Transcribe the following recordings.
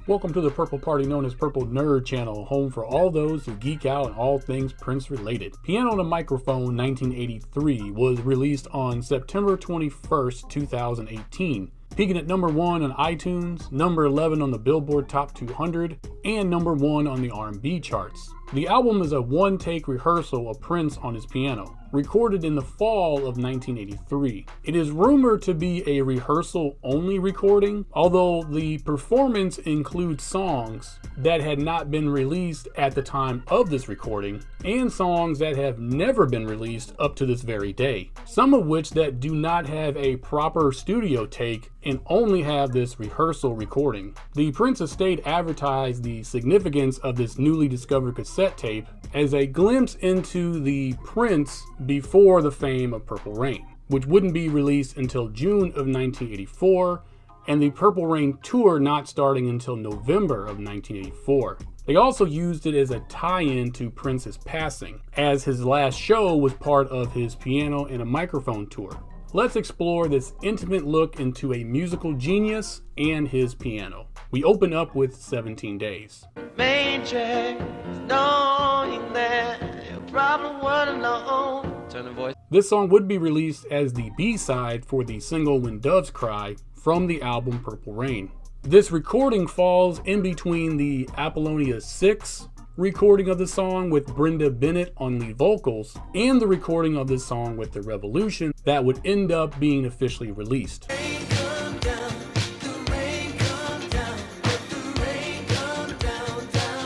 Welcome to the Purple Party, known as Purple Nerd Channel, home for all those who geek out on all things Prince related. Piano on a Microphone 1983 was released on September 21st, 2018, peaking at number 1 on iTunes, number 11 on the Billboard Top 200, and number 1 on the R&B charts. The album is a one-take rehearsal of Prince on his piano, recorded in the fall of 1983. It is rumored to be a rehearsal-only recording, although the performance includes songs that had not been released at the time of this recording, and songs that have never been released up to this very day, some of which that do not have a proper studio take and only have this rehearsal recording. The Prince estate advertised the significance of this newly discovered cassette tape as a glimpse into the Prince before the fame of Purple Rain, which wouldn't be released until June of 1984, and the Purple Rain tour not starting until November of 1984. They also used it as a tie-in to Prince's passing, as his last show was part of his Piano and a Microphone tour. Let's explore this intimate look into a musical genius and his piano. We open up with 17 Days. Main track, knowing that your problem wasn't alone. Turn the voice. This song would be released as the B-side for the single When Doves Cry from the album Purple Rain. This recording falls in between the Apollonia 6 recording of the song with Brenda Bennett on lead vocals and the recording of this song with The Revolution that would end up being officially released.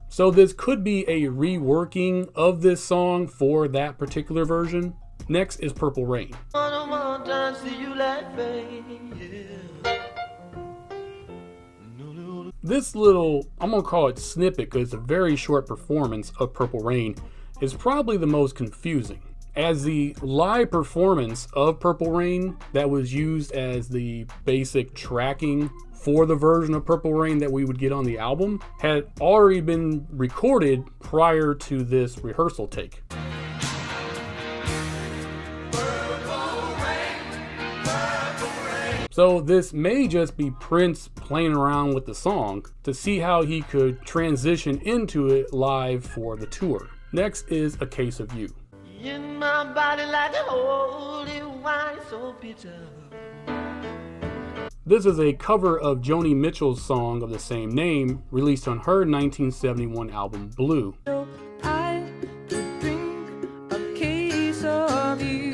So this could be a reworking of this song for that particular version. Next is Purple Rain. This little, I'm gonna call it snippet because it's a very short performance of Purple Rain, is probably the most confusing, as the live performance of Purple Rain that was used as the basic tracking for the version of Purple Rain that we would get on the album had already been recorded prior to this rehearsal take. So this may just be Prince playing around with the song to see how he could transition into it live for the tour. Next is A Case of You. In my body like a holy wine, so bitter. This is a cover of Joni Mitchell's song of the same name, released on her 1971 album Blue. I could drink a case of you.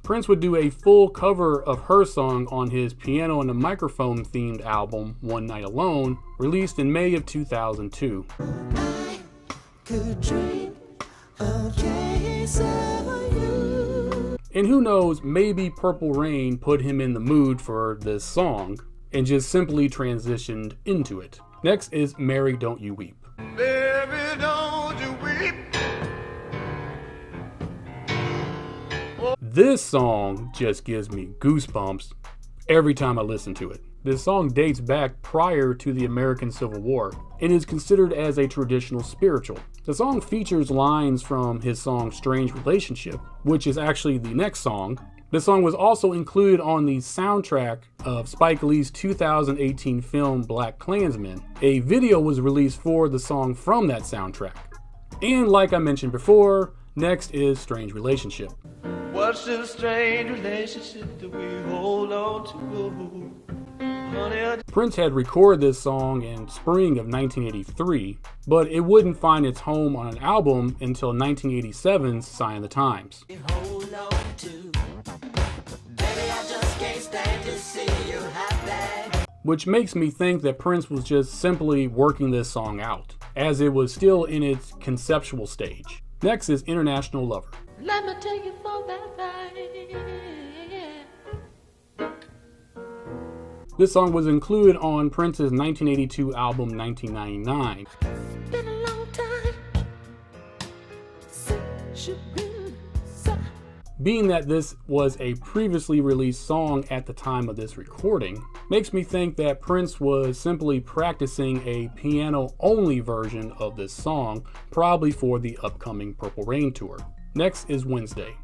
Prince would do a full cover of her song on his Piano and a Microphone themed album One Night Alone, released in May of 2002. I could drink a case of you. And who knows, maybe Purple Rain put him in the mood for this song and just simply transitioned into it. Next is Mary Don't You Weep. Baby, don't you weep. This song just gives me goosebumps every time I listen to it. This song dates back prior to the American Civil War and is considered as a traditional spiritual. The song features lines from his song Strange Relationship, which is actually the next song. The song was also included on the soundtrack of Spike Lee's 2018 film Black Klansman. A video was released for the song from that soundtrack. And like I mentioned before, next is Strange Relationship. What's this strange relationship that we hold on to? Honey, Prince had recorded this song in spring of 1983, but it wouldn't find its home on an album until 1987's Sign of the Times. hold on to. Baby, I just can't stand to see you happy. Which makes me think that Prince was just simply working this song out, as it was still in its conceptual stage. Next is International Lover. Let me take you for that ride. This song was included on Prince's 1982 album 1999. Been a long time since you've been so. Being that this was a previously released song at the time of this recording, makes me think that Prince was simply practicing a piano-only version of this song, probably for the upcoming Purple Rain tour. Next is Wednesday.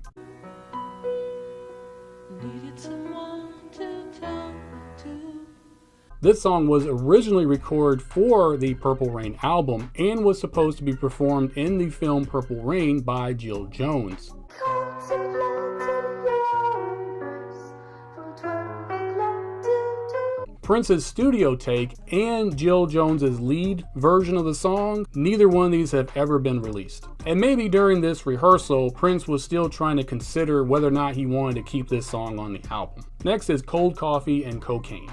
Needed someone to talk to. This song was originally recorded for the Purple Rain album and was supposed to be performed in the film Purple Rain by Jill Jones. Coats and clothes and yours from 12 o'clock till 2. Prince's studio take and Jill Jones's lead version of the song, neither one of these have ever been released. And maybe during this rehearsal, Prince was still trying to consider whether or not he wanted to keep this song on the album. Next is Cold Coffee and Cocaine.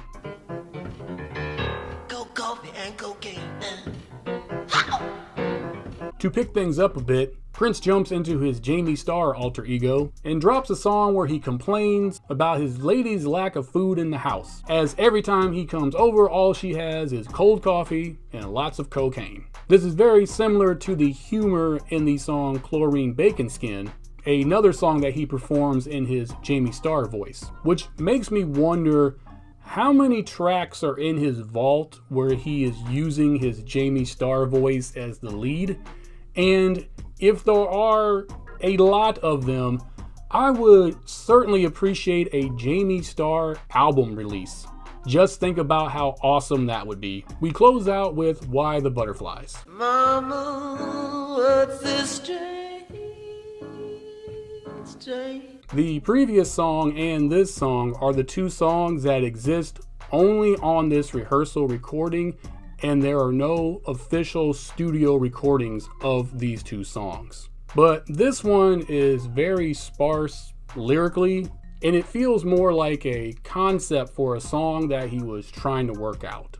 Cold coffee and cocaine. To pick things up a bit, Prince jumps into his Jamie Starr alter ego and drops a song where he complains about his lady's lack of food in the house, as every time he comes over all she has is cold coffee and lots of cocaine. This is very similar to the humor in the song Chlorine Bacon Skin, another song that he performs in his Jamie Starr voice, which makes me wonder how many tracks are in his vault where he is using his Jamie Starr voice as the lead. And if there are a lot of them, I would certainly appreciate a Jamie Starr album release. Just think about how awesome that would be. We close out with Why the Butterflies. Mama, what's this strange? The previous song and this song are the two songs that exist only on this rehearsal recording, and there are no official studio recordings of these two songs. But this one is very sparse lyrically, and it feels more like a concept for a song that he was trying to work out.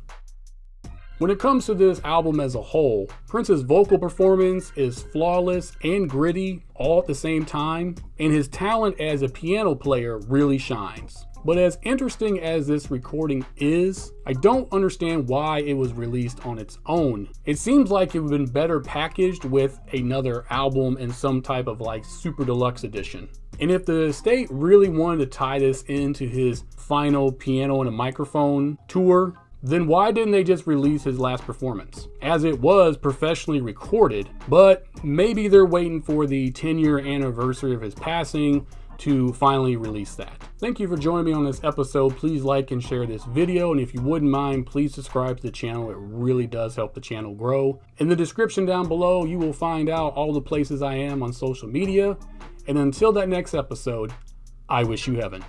When it comes to this album as a whole, Prince's vocal performance is flawless and gritty all at the same time, and his talent as a piano player really shines. But as interesting as this recording is, I don't understand why it was released on its own. It seems like it would have been better packaged with another album in some type of like super deluxe edition. And if the estate really wanted to tie this into his final piano and a microphone tour, then why didn't they just release his last performance? As it was professionally recorded, but maybe they're waiting for the 10-year anniversary of his passing to finally release that. Thank you for joining me on this episode. Please like and share this video, and if you wouldn't mind, please subscribe to the channel. It really does help the channel grow. In the description down below, you will find out all the places I am on social media. And until that next episode, I wish you heaven.